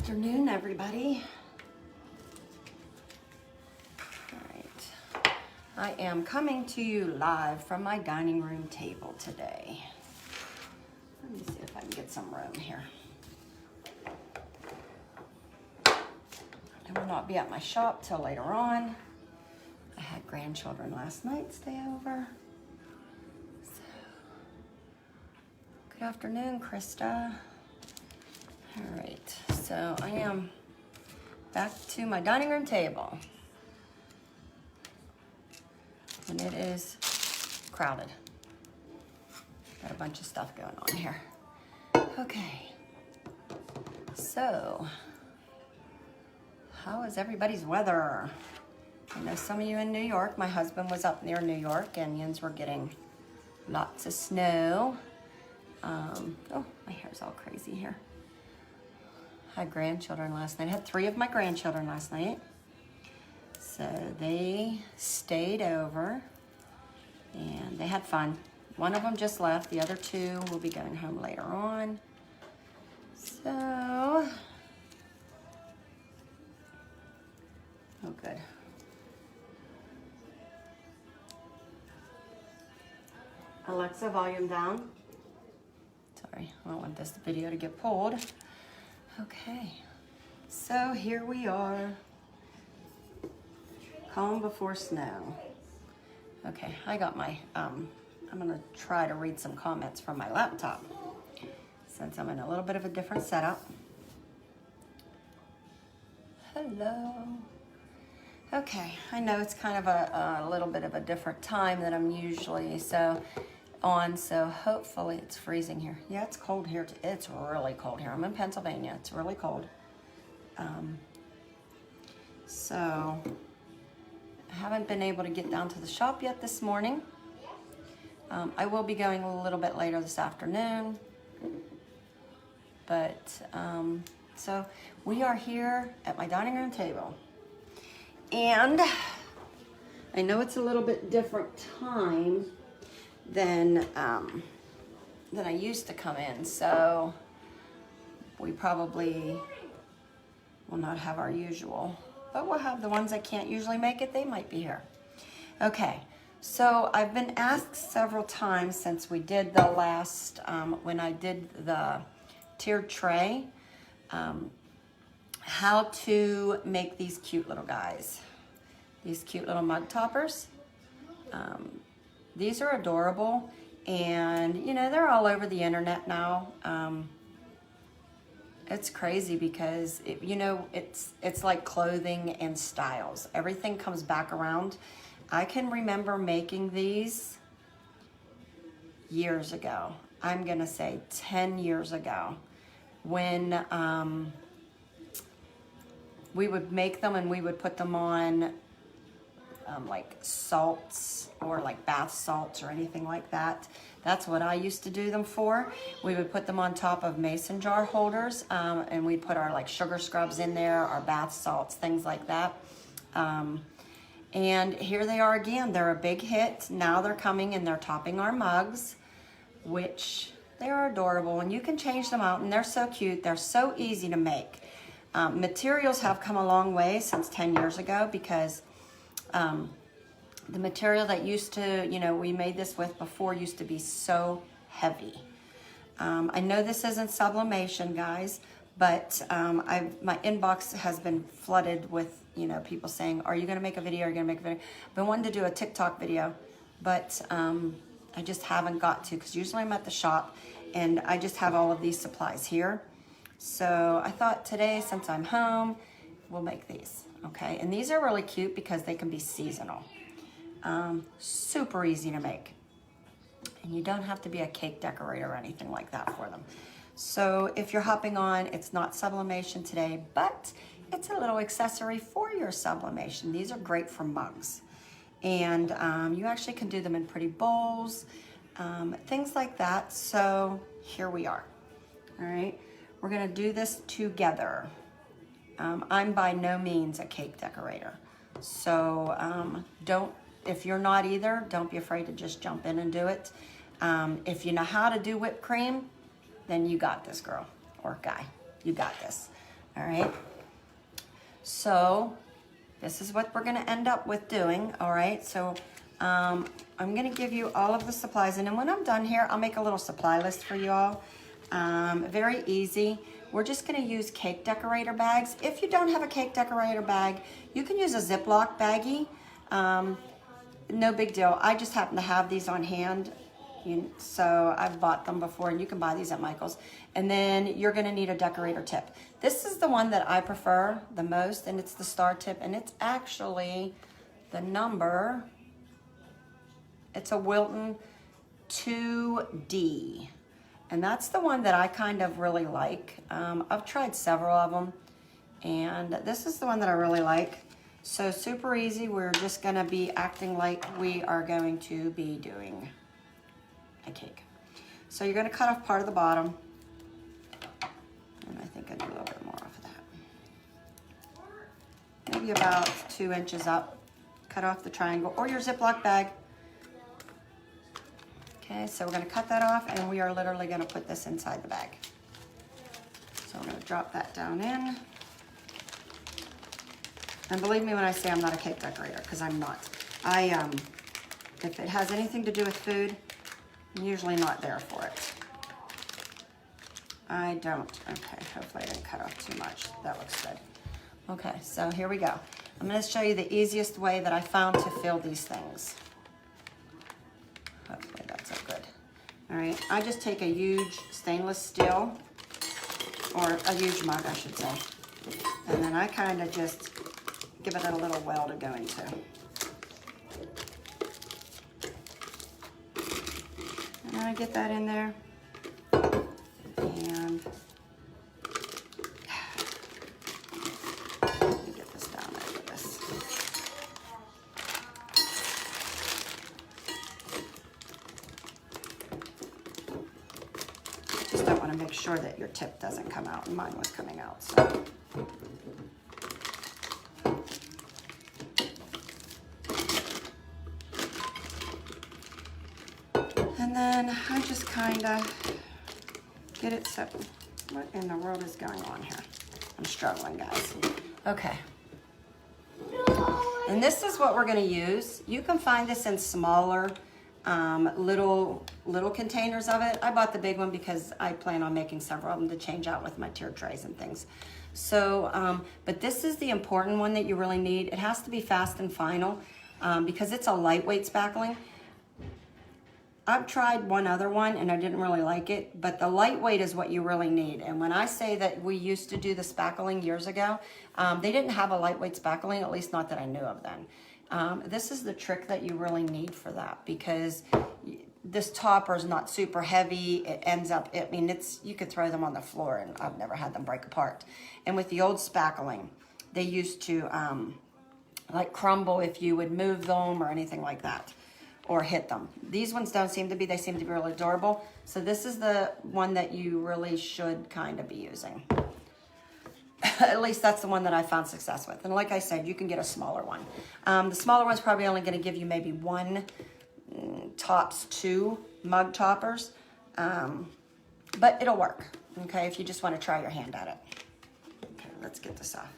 afternoon, everybody. All right. I am coming to you live from my dining room table today. Let me see if I can get some room here. I will not be at my shop till later on. I had grandchildren last night stay over. So, good afternoon, Krista. All right, so I am back to my dining room table. And it is crowded. Got a bunch of stuff going on here. Okay, so how is everybody's weather? I know some of you in New York. My husband was up near New York and yins were getting lots of snow. Oh, my hair's all crazy here. Had grandchildren last night. I had 3 of my grandchildren last night. So they stayed over and they had fun. One of them just left. The other 2 will be going home later on. So, oh good. Alexa, volume down. Sorry, I don't want this video to get pulled. Okay, so here we are. Calm before snow. Okay, I got my, I'm gonna try to read some comments from my laptop since I'm in a little bit of a different setup. Hello. Okay, I know it's kind of a little bit of a different time than I'm usually on, so hopefully it's freezing here. Yeah, it's cold here. It's really cold here. I'm in Pennsylvania. It's really cold. So I haven't been able to get down to the shop yet this morning. I will be going a little bit later this afternoon. But, so we are here at my dining room table. And I know it's a little bit different time than I used to come in, so we probably will not have our usual, but we'll have the ones that can't usually make it. They might be here. Okay, so I've been asked several times since we did the last, when I did the tiered tray, how to make these cute little guys, these cute little mug toppers. These are adorable, and you know, they're all over the internet now. It's crazy because you know, it's like clothing and styles. Everything comes back around. I can remember making these years ago. I'm gonna say 10 years ago, when we would make them and we would put them on like salts or like bath salts or anything like that. That's what I used to do them for. We would put them on top of mason jar holders, and we'd put our like sugar scrubs in there, our bath salts, things like that. And here they are again. They're a big hit. Now they're coming and they're topping our mugs, which they are adorable, and you can change them out, and they're so cute. They're so easy to make. Materials have come a long way since 10 years ago, because the material that used to, you know, we made this with before used to be so heavy. I know this isn't sublimation, guys, but my inbox has been flooded with, you know, people saying, are you going to make a video? Are you going to make a video? I've been wanting to do a TikTok video, but I just haven't got to, because usually I'm at the shop and I just have all of these supplies here. So I thought today, since I'm home, we'll make these, okay? And these are really cute because they can be seasonal. Super easy to make. And you don't have to be a cake decorator or anything like that for them. So if you're hopping on, it's not sublimation today, but it's a little accessory for your sublimation. These are great for mugs. And you actually can do them in pretty bowls, things like that. So here we are, all right? We're gonna do this together. I'm by no means a cake decorator. So if you're not either, don't be afraid to just jump in and do it. If you know how to do whipped cream, then you got this, girl or guy. You got this. All right. So this is what we're gonna end up with doing, all right? So I'm gonna give you all of the supplies, and then when I'm done here, I'll make a little supply list for you all. Very easy. We're just gonna use cake decorator bags. If you don't have a cake decorator bag, you can use a Ziploc baggie. No big deal. I just happen to have these on hand. So I've bought them before, and you can buy these at Michael's. And then you're gonna need a decorator tip. This is the one that I prefer the most, and it's the star tip, and it's actually the number, it's a Wilton 2D. And that's the one that I kind of really like. I've tried several of them, and this is the one that I really like. So super easy. We're just gonna be acting like we are going to be doing a cake. So you're gonna cut off part of the bottom, and I think I do a little bit more off of that. Maybe about 2 inches up. Cut off the triangle or your Ziploc bag. Okay, so we're gonna cut that off, and we are literally gonna put this inside the bag. So I'm gonna drop that down in. And believe me when I say I'm not a cake decorator, because I'm not. If it has anything to do with food, I'm usually not there for it. I don't. Okay, hopefully I didn't cut off too much. That looks good. Okay, so here we go. I'm gonna show you the easiest way that I found to fill these things. Hopefully that's so good. All right, I just take a huge stainless steel, or a huge mug, I should say. And then I kind of just give it a little well to go into. And then I get that in there. And let me get this down over this. Just don't want to make sure that your tip doesn't come out, and mine was coming out, so. And then I just kind of get it set. What in the world is going on here? I'm struggling, guys. Okay. And this is what we're gonna use. You can find this in smaller, little containers of it. I bought the big one because I plan on making several of them to change out with my tier trays and things. So, but this is the important one that you really need. It has to be fast and final because it's a lightweight spackling. I've tried one other one and I didn't really like it, but the lightweight is what you really need. And when I say that we used to do the spackling years ago, they didn't have a lightweight spackling, at least not that I knew of then. This is the trick that you really need for that, because this topper is not super heavy. It ends up, I mean, you could throw them on the floor and I've never had them break apart. And with the old spackling, they used to like crumble if you would move them or anything like that, or hit them. These ones don't seem to be, they seem to be really durable. So this is the one that you really should kind of be using. At least that's the one that I found success with. And like I said, you can get a smaller one. The smaller one's probably only gonna give you maybe one, tops 2 mug toppers. But it'll work, okay, if you just wanna try your hand at it. Okay, let's get this off.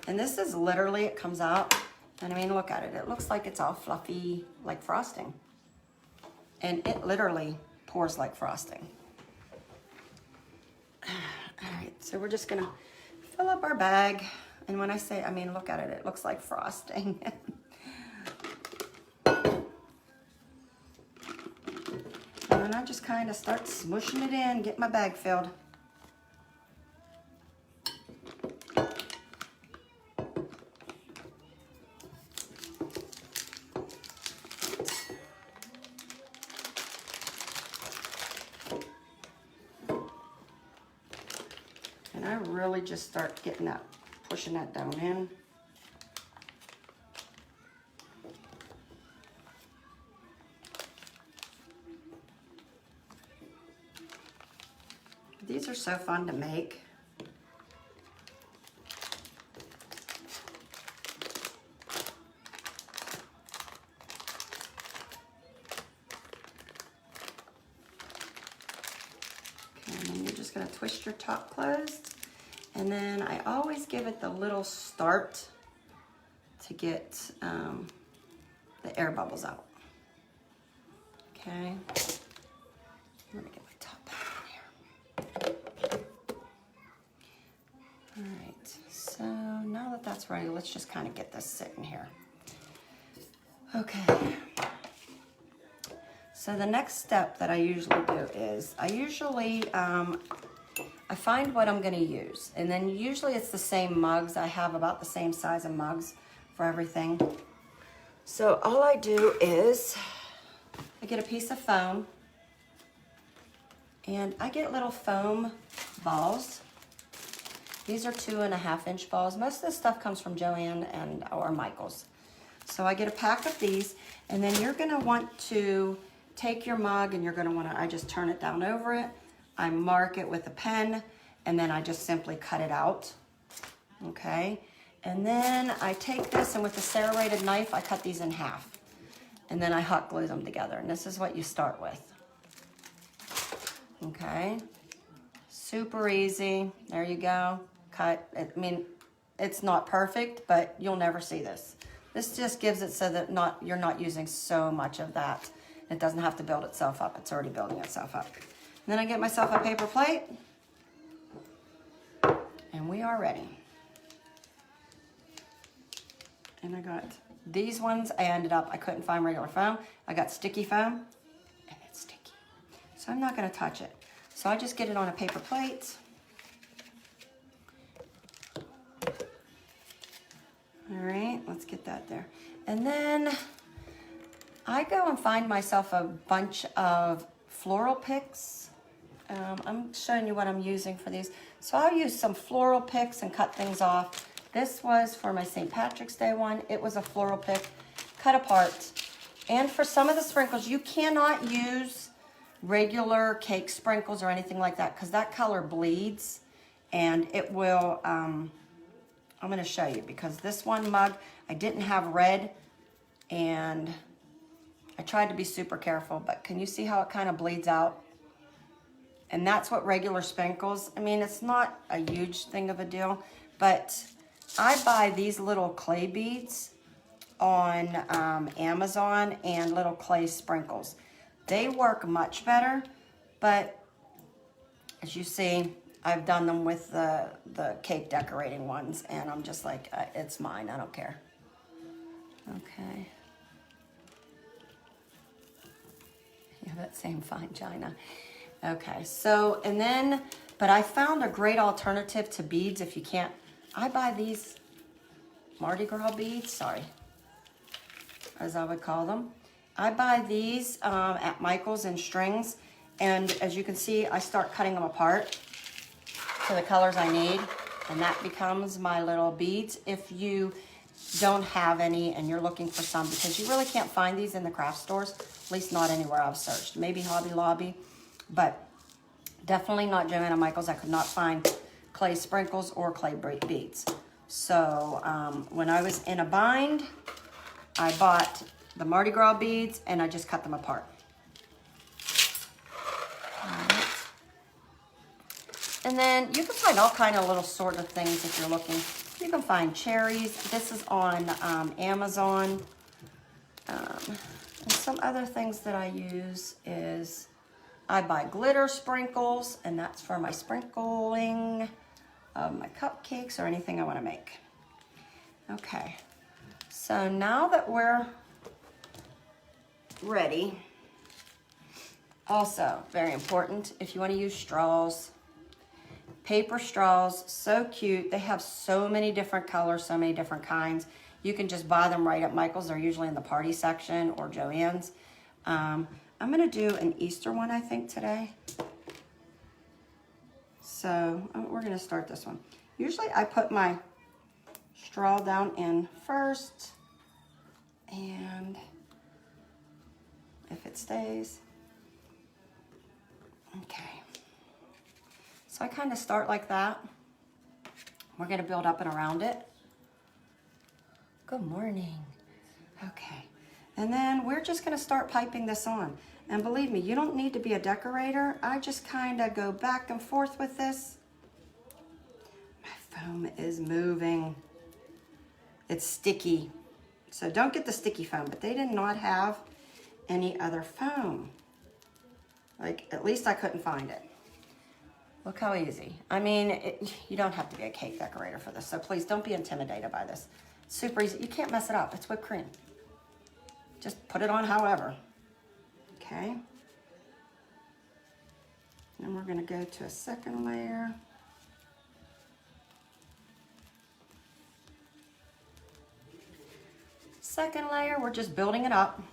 And this is literally, it comes out, and I mean, look at it. It looks like it's all fluffy, like frosting. And it literally pours like frosting. All right, so we're just gonna fill up our bag. And when I say, I mean, look at it. It looks like frosting. And then I just kind of start smushing it in, get my bag filled. I really just start getting that, pushing that down in. These are so fun to make. Okay, and then you're just gonna twist your top closed. And then I always give it the little start to get the air bubbles out. Okay. Let me get my top back in here. All right, so now that that's ready, let's just kind of get this sitting here. Okay. So the next step that I usually do is I find what I'm gonna use, and then usually it's the same mugs. I have about the same size of mugs for everything. So all I do is I get a piece of foam, and I get little foam balls. These are 2.5-inch balls. Most of this stuff comes from Joann or Michaels. So I get a pack of these, and then you're gonna want to take your mug and you're gonna wanna, I just turn it down over it. I mark it with a pen, and then I just simply cut it out, okay? And then I take this, and with the serrated knife, I cut these in half. And then I hot glue them together, and this is what you start with. Okay, super easy, there you go, cut. I mean, it's not perfect, but you'll never see this. This just gives it so that you're not using so much of that. It doesn't have to build itself up, it's already building itself up. And then I get myself a paper plate, and we are ready. And I got these ones, I couldn't find regular foam. I got sticky foam, and it's sticky. So I'm not gonna touch it. So I just get it on a paper plate. All right, let's get that there. And then I go and find myself a bunch of floral picks. I'm showing you what I'm using for these. So I'll use some floral picks and cut things off. This was for my St. Patrick's Day one. It was a floral pick, cut apart. And for some of the sprinkles, you cannot use regular cake sprinkles or anything like that, because that color bleeds, and it will, I'm gonna show you, because this one mug, I didn't have red, and I tried to be super careful, but can you see how it kind of bleeds out? And that's what regular sprinkles, I mean, it's not a huge thing of a deal, but I buy these little clay beads on Amazon, and little clay sprinkles. They work much better, but as you see, I've done them with the cake decorating ones, and I'm just like, it's mine, I don't care. Okay. You have that same fine china. Okay, so, and then, but I found a great alternative to beads if you can't. I buy these Mardi Gras beads, sorry, as I would call them. I buy these at Michael's in strings, and as you can see, I start cutting them apart to the colors I need, and that becomes my little beads. If you don't have any and you're looking for some, because you really can't find these in the craft stores, at least not anywhere I've searched. Maybe Hobby Lobby, but definitely not Joann Michaels. I could not find clay sprinkles or clay beads. So when I was in a bind, I bought the Mardi Gras beads, and I just cut them apart. All right. And then you can find all kind of little sort of things if you're looking. You can find cherries. This is on Amazon. And some other things that I use is I buy glitter sprinkles, and that's for my sprinkling of my cupcakes or anything I want to make. Okay, so now that we're ready, also very important, if you want to use straws, paper straws, so cute. They have so many different colors, so many different kinds. You can just buy them right at Michael's. They're usually in the party section or Joann's. I'm gonna do an Easter one, I think, today. So we're gonna start this one. Usually I put my straw down in first, and if it stays, okay. So I kind of start like that. We're gonna build up and around it. Good morning. Okay, and then we're just gonna start piping this on. And believe me, you don't need to be a decorator. I just kind of go back and forth with this. My foam is moving. It's sticky. So don't get the sticky foam, but they did not have any other foam. Like, at least I couldn't find it. Look how easy. I mean, you don't have to be a cake decorator for this, so please don't be intimidated by this. Super easy. You can't mess it up. It's whipped cream. Just put it on however. Okay. Then we're going to go to a second layer. Second layer, we're just building it up.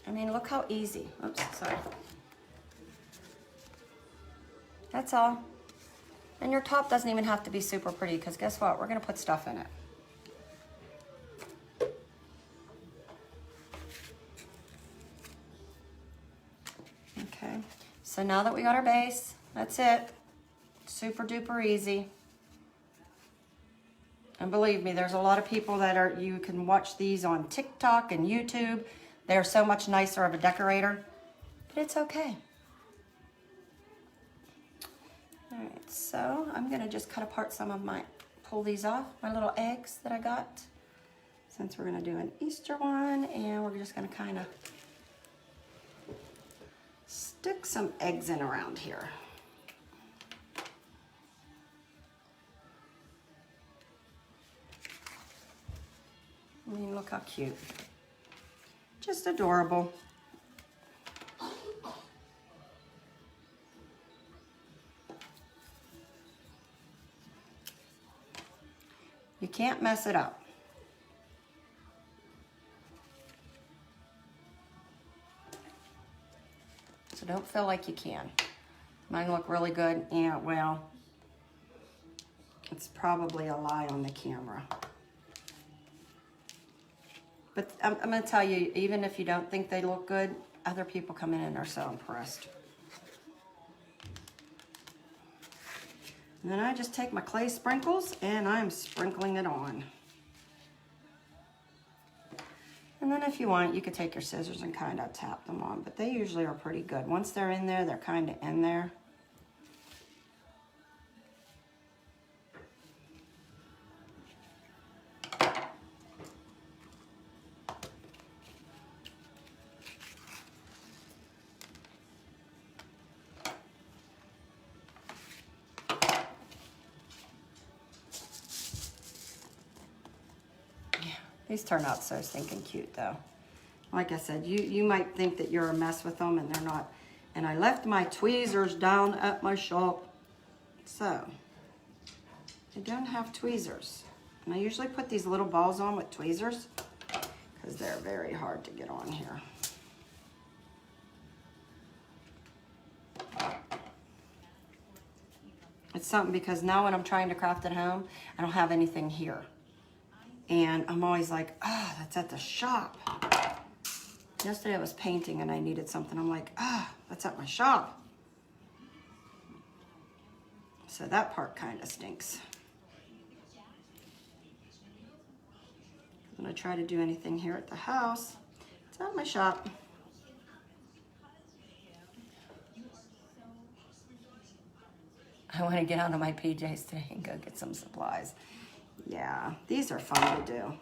I mean, look how easy. Oops, sorry. That's all. And your top doesn't even have to be super pretty, because guess what? We're going to put stuff in it. Okay, so now that we got our base, that's it. Super duper easy. And believe me, there's a lot of people that you can watch these on TikTok and YouTube. They're so much nicer of a decorator, but it's okay. All right, so I'm gonna just cut apart some of pull these off, my little eggs that I got. Since we're gonna do an Easter one, and we're just gonna kind of stick some eggs in around here. I mean, look how cute. Just adorable. You can't mess it up. So don't feel like you can. Mine look really good. Yeah, well, it's probably a lie on the camera. But I'm going to tell you, even if you don't think they look good, other people come in and are so impressed. And then I just take my clay sprinkles and I'm sprinkling it on. And then if you want, you could take your scissors and kind of tap them on, but they usually are pretty good. Once they're in there, they're kind of in there. These turn out so stinking cute though. Like I said, you might think that you're a mess with them and they're not. And I left my tweezers down at my shop. So, I don't have tweezers. And I usually put these little balls on with tweezers because they're very hard to get on here. It's something because now when I'm trying to craft at home, I don't have anything here. And I'm always like, oh, that's at the shop. Yesterday I was painting and I needed something. I'm like, ah, that's at my shop. So that part kind of stinks. When I try to do anything here at the house, it's at my shop. I want to get onto my PJs today and go get some supplies. Yeah, these are fun to do.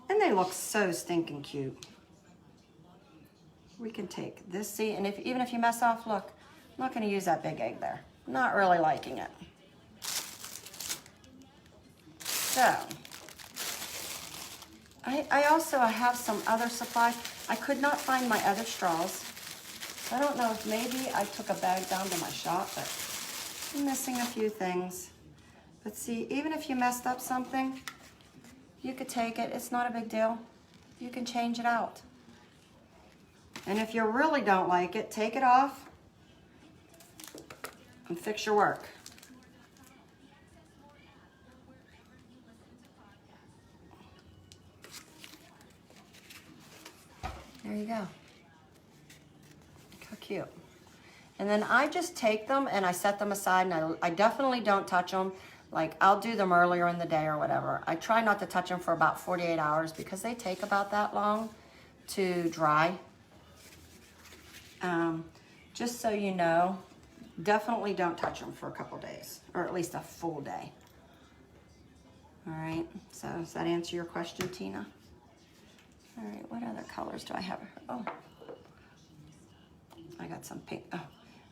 And they look so stinking cute. We can take this, see, and even if you mess off, look, I'm not going to use that big egg there. I'm not really liking it. So, I also have some other supplies. I could not find my other straws. I don't know if maybe I took a bag down to my shop, but I'm missing a few things. But see, even if you messed up something, you could take it. It's not a big deal. You can change it out. And if you really don't like it, take it off and fix your work. There you go. Look how cute. And then I just take them and I set them aside, and I definitely don't touch them. Like, I'll do them earlier in the day or whatever. I try not to touch them for about 48 hours because they take about that long to dry. Just so you know, definitely don't touch them for a couple days, or at least a full day. All right, so does that answer your question, Tina? All right, what other colors do I have? Oh, I got some pink. Oh,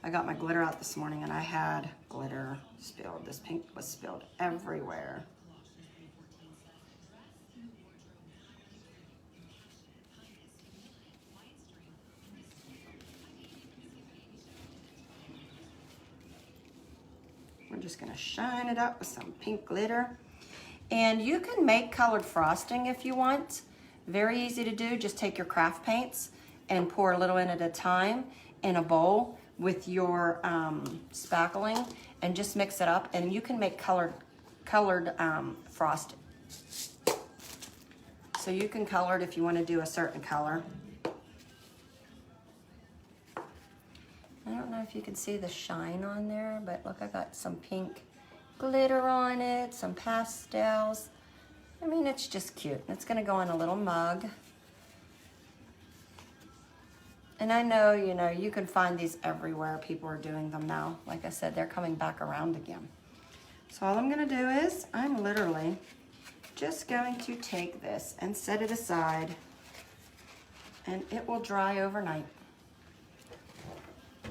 I got my glitter out this morning and I had glitter spilled. This pink was spilled everywhere. We're just gonna shine it up with some pink glitter. And you can make colored frosting if you want. Very easy to do. Just take your craft paints and pour a little in at a time in a bowl with your spackling and just mix it up, and you can make colored frosting. So you can color it if you want to do a certain color. I don't know if you can see the shine on there, but look, I got some pink glitter on it, some pastels. I mean, it's just cute. It's gonna go in a little mug. And I know, you can find these everywhere. People are doing them now. Like I said, they're coming back around again. So all I'm gonna do is, I'm literally just going to take this and set it aside, and it will dry overnight.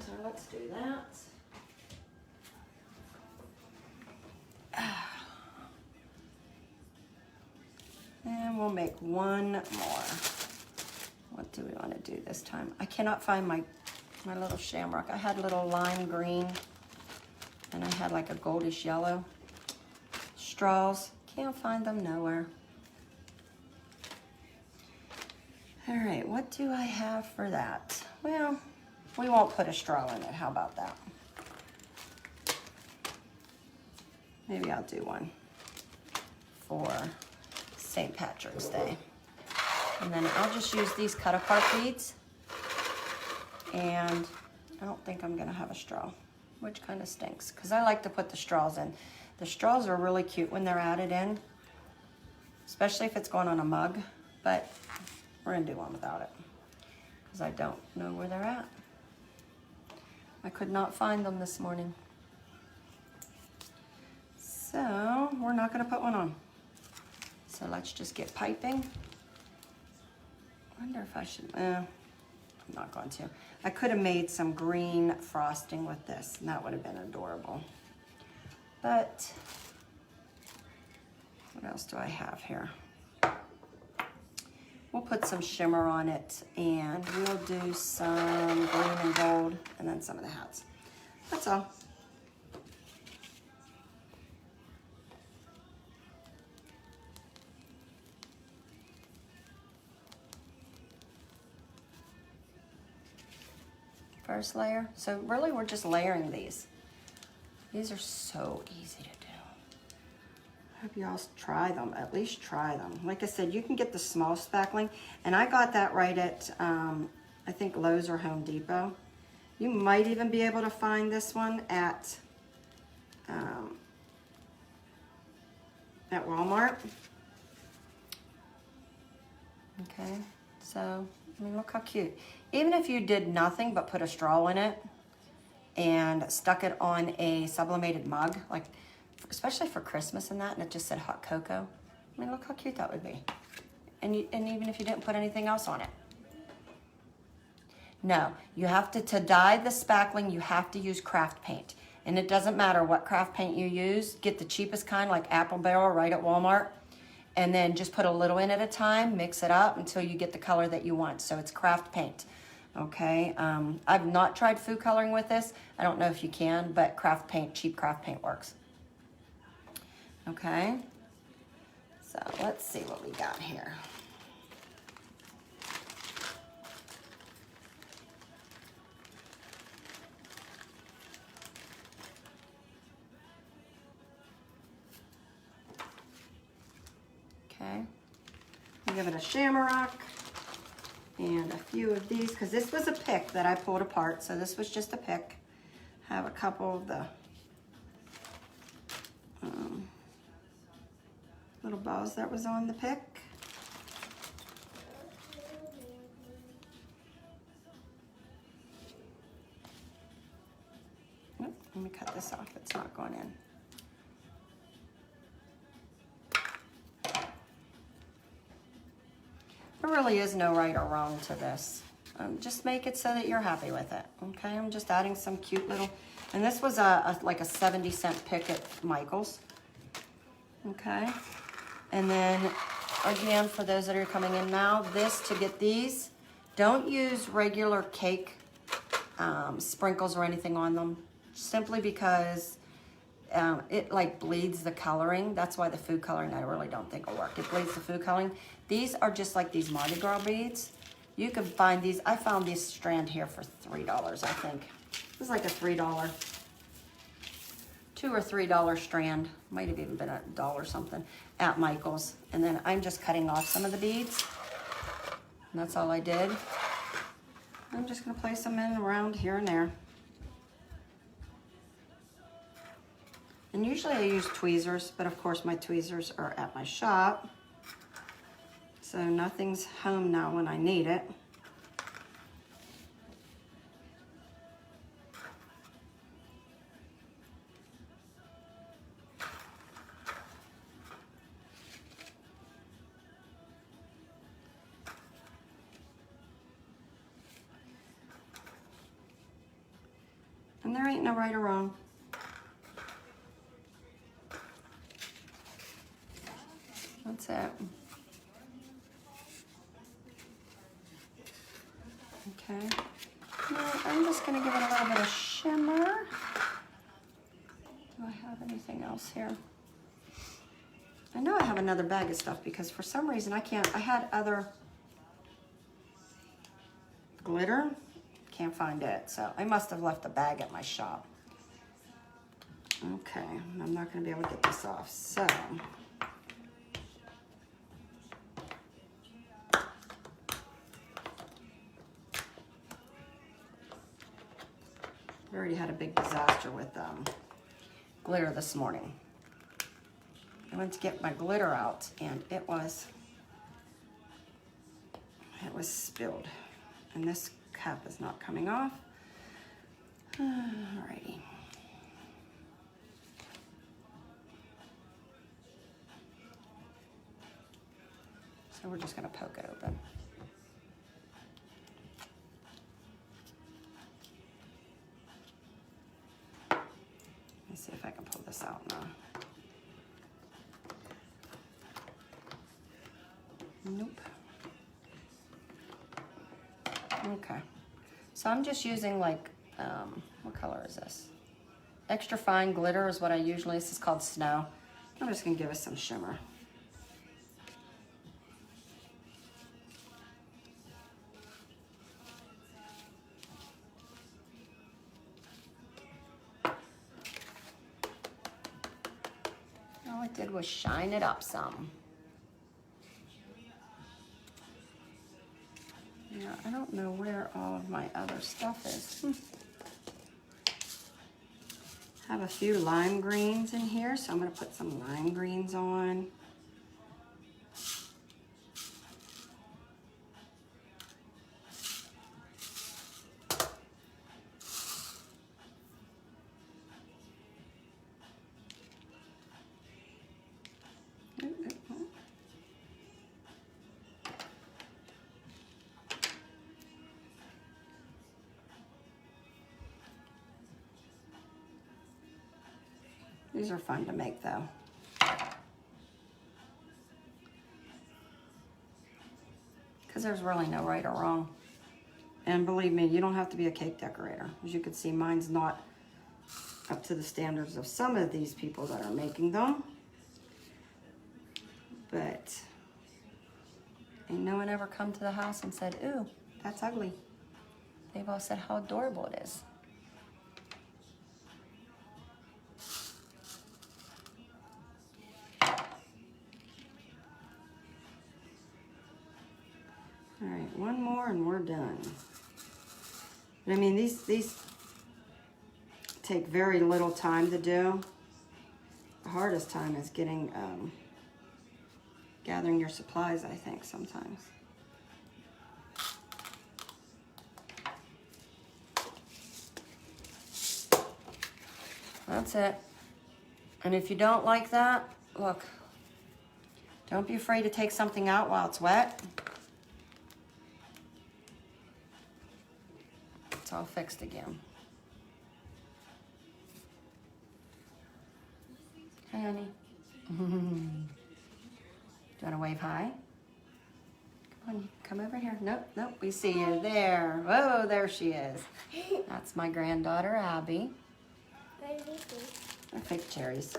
So let's do that. And we'll make one more. What do we want to do this time? I cannot find my little shamrock. I had little lime green and I had like a goldish yellow straws. Can't find them nowhere. All right, what do I have for that? Well, we won't put a straw in it. How about that? Maybe I'll do one for St. Patrick's Day. And then I'll just use these cut apart beads. And I don't think I'm gonna have a straw, which kind of stinks, because I like to put the straws in. The straws are really cute when they're added in, especially if it's going on a mug, but we're gonna do one without it, because I don't know where they're at. I could not find them this morning. So we're not gonna put one on. So let's just get piping. I wonder if I should, I'm not going to. I could have made some green frosting with this, and that would have been adorable. But what else do I have here? We'll put some shimmer on it, and we'll do some green and gold, and then some of the hats. That's all. First layer. So really we're just layering these. These are so easy to do. I hope y'all try them, at least try them. Like I said, you can get the small spackling, and I got that right at, I think Lowe's or Home Depot. You might even be able to find this one at Walmart. Okay, so, I mean, look how cute. Even if you did nothing but put a straw in it and stuck it on a sublimated mug, like especially for Christmas and that, and it just said hot cocoa, I mean, look how cute that would be. And even if you didn't put anything else on it. No, you have to dye the spackling, you have to use craft paint. And it doesn't matter what craft paint you use. Get the cheapest kind, like Apple Barrel right at Walmart. And then just put a little in at a time, mix it up until you get the color that you want. So it's craft paint, okay? I've not tried food coloring with this. I don't know if you can, but craft paint, cheap craft paint works. Okay, so let's see what we got here. Okay, I'll give it a shamrock and a few of these, because this was a pick that I pulled apart, so this was just a pick. Have a couple of the little balls that was on the pick. It's not going in. There really is no right or wrong to this. Just make it so that you're happy with it. Okay, I'm just adding some cute little, and this was like a 70-cent pick at Michael's. Okay, and then again, for those that are coming in now, to get these, don't use regular cake sprinkles or anything on them, simply because it like bleeds the coloring. That's why the food coloring I really don't think will work. It bleeds the food coloring. These are just like these Mardi Gras beads. You can find these. I found this strand here for $3, I think. It was like a $3, $2 or $3 strand. Might have even been $1 something at Michael's. And then I'm just cutting off some of the beads. And that's all I did. I'm just gonna place them in around here and there. And usually I use tweezers, but of course my tweezers are at my shop. So nothing's home now when I need it. And there ain't no right or wrong. That's it. Okay. Now I'm just going to give it a little bit of shimmer. Do I have anything else here? I know I have another bag of stuff because for some reason I had other glitter. Can't find it. So I must have left a bag at my shop. Okay. I'm not going to be able to get this off. So I already had a big disaster with glitter this morning. I went to get my glitter out and it was spilled. And this cap is not coming off. Alrighty. So we're just gonna poke it open. See if I can pull this out now. Nope. Okay. So I'm just using like, what color is this? Extra fine glitter is what I usually, this is called Snow. I'm just gonna give us some shimmer. All it did was shine it up some. Yeah, I don't know where all of my other stuff is. I have a few lime greens in here, so I'm going to put some lime greens on. These are fun to make though. Because there's really no right or wrong. And believe me, you don't have to be a cake decorator. As you can see, mine's not up to the standards of some of these people that are making them. But ain't no one ever come to the house and said, ooh, that's ugly. They've all said how adorable it is. All right, one more and we're done. I mean, these take very little time to do. The hardest time is getting, gathering your supplies, I think, sometimes. That's it. And if you don't like that, look, don't be afraid to take something out while it's wet. It's all fixed again. Hey, honey. Do you want to wave hi? Come on, come over here. Nope, nope, we see you there. Whoa, there she is. That's my granddaughter, Abby. What are these things? They're fake cherries.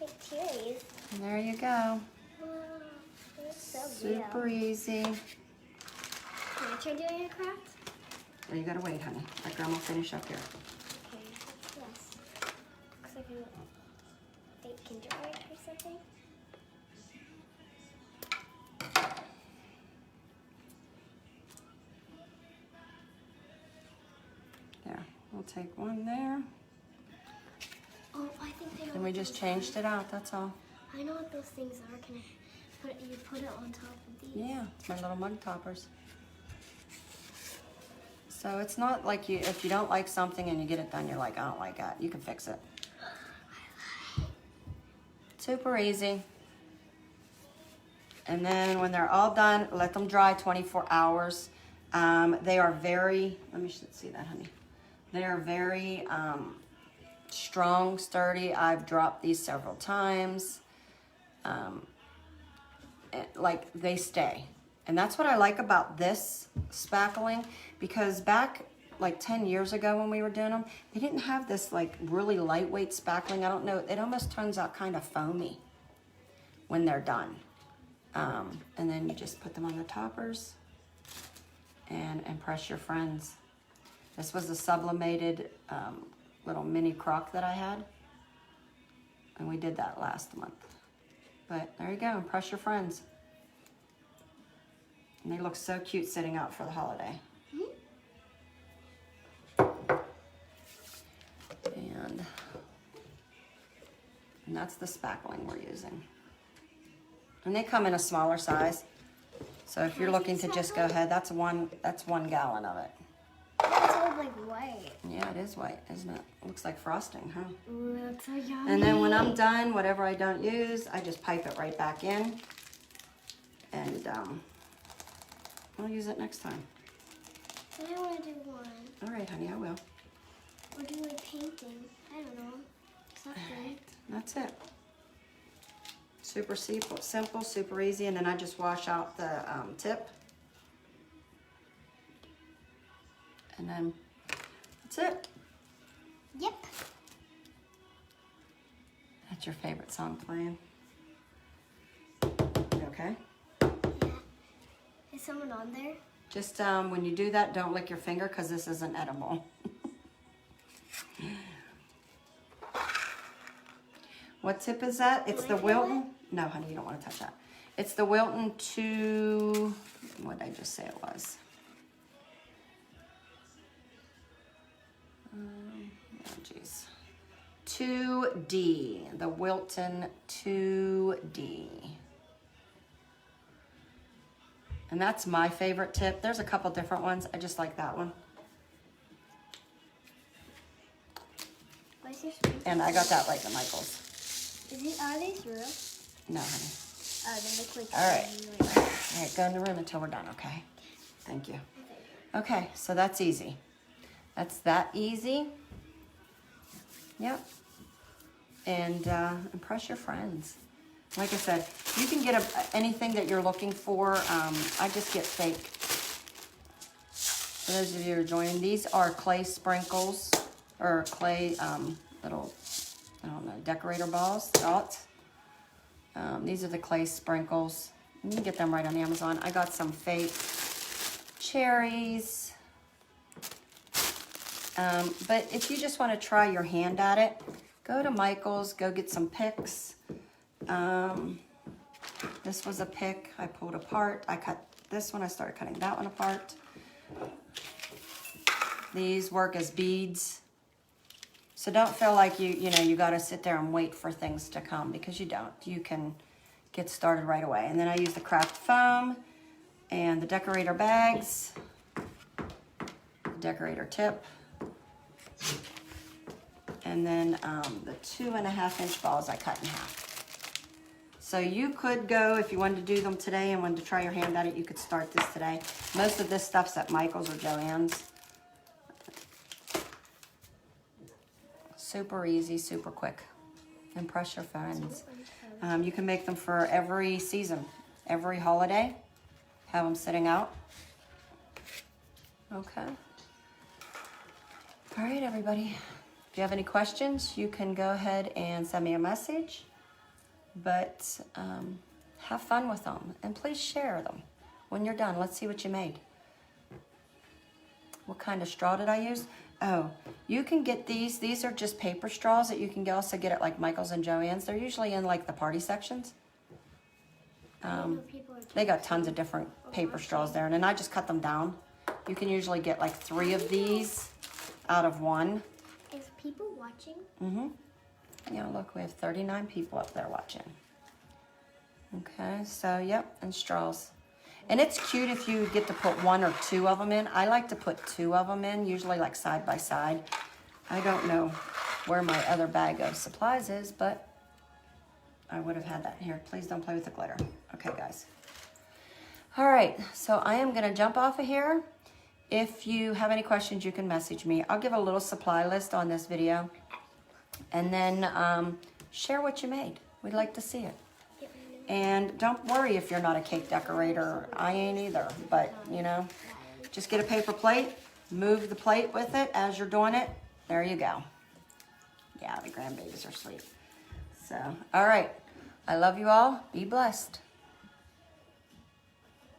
Fake cherries. And there you go. Wow, they're so Super real. easy. Can I try doing a craft? Oh, you gotta wait, honey. Let Grandma finish up here. Okay, yes. Looks like a fake Kinder Egg or something. There, we'll take one there. Oh, I think they know. And we what just those changed it out, that's all. are. I know what those things are. Can I put it? You put it on top of these. Yeah, it's my little mug toppers. So it's not like you, if you don't like something and you get it done, you're like, I don't like that. You can fix it. Super easy. And then when they're all done, let them dry 24 hours. They are very, let me see that, honey. They are very strong, sturdy. I've dropped these several times. Like they stay. And that's what I like about this spackling, because back like 10 years ago when we were doing them, they didn't have this like really lightweight spackling. I don't know, it almost turns out kind of foamy when they're done. And then you just put them on the toppers and impress your friends. This was a sublimated little mini crock that I had, and we did that last month. But there you go, impress your friends. And they look so cute sitting out for the holiday. And that's the spackling we're using. And they come in a smaller size. So if you're looking to just go ahead, that's 1 gallon of it. It's all like white. Yeah, it is white, isn't it? Looks like frosting, huh? Ooh, that's so yummy. And then when I'm done, whatever I don't use, I just pipe it right back in. And I'll use it next time. But I want to do one. All right, honey, I will. Or do like painting. I don't know. Something. That's it. Super simple, super easy. And then I just wash out the tip. And then that's it. Yep. That's your favorite song playing. You okay? Yeah. Is someone on there? Just when you do that, don't lick your finger because this isn't edible. What tip is that? It's the Wilton. No, honey, you don't want to touch that. It's the Wilton 2. What did I just say it was? Oh, geez. 2D. The Wilton 2D. And that's my favorite tip. There's a couple different ones. I just like that one. Where's your spoon? And I got that like at Michael's. Are these real? No, honey. Oh, they look like. All right. All right, go in the room until we're done, okay? Thank you. Okay, so that's easy. That's that easy. Yep. And impress your friends. Like I said, you can get anything that you're looking for. I just get fake. For those of you who are joining, these are clay sprinkles, or clay little, I don't know, decorator balls, dots. These are the clay sprinkles. You can get them right on Amazon. I got some fake cherries. But if you just want to try your hand at it, go to Michael's, go get some picks. This was a pick I pulled apart. I cut this one, I started cutting that one apart. These work as beads. So don't feel like you got to sit there and wait for things to come, because you don't. You can get started right away. And then I use the craft foam and the decorator bags, the decorator tip. And then the 2.5-inch balls I cut in half. So you could go, if you wanted to do them today and wanted to try your hand at it, you could start this today. Most of this stuff's at Michael's or Joann's. Super easy, super quick. Impress your friends. You can make them for every season, every holiday. Have them sitting out. Okay. All right, everybody. If you have any questions, you can go ahead and send me a message. But have fun with them. And please share them. When you're done, let's see what you made. What kind of straw did I use? Oh, you can get these. These are just paper straws that you can also get at like Michael's and Joann's. They're usually in like the party sections. They got tons of different paper straws there. And then I just cut them down. You can usually get like 3 of these out of one. Is people watching? Mm-hmm. Yeah, look, we have 39 people up there watching. Okay, so yep, and straws. And it's cute if you get to put 1 or 2 of them in. I like to put 2 of them in, usually like side by side. I don't know where my other bag of supplies is, but I would have had that in here. Please don't play with the glitter. Okay, guys. All right, so I am gonna jump off of here. If you have any questions, you can message me. I'll give a little supply list on this video. And then share what you made. We'd like to see it. And don't worry if you're not a cake decorator. I ain't either. But, you know, just get a paper plate. Move the plate with it as you're doing it. There you go. Yeah, the grandbabies are sweet. So, all right. I love you all. Be blessed.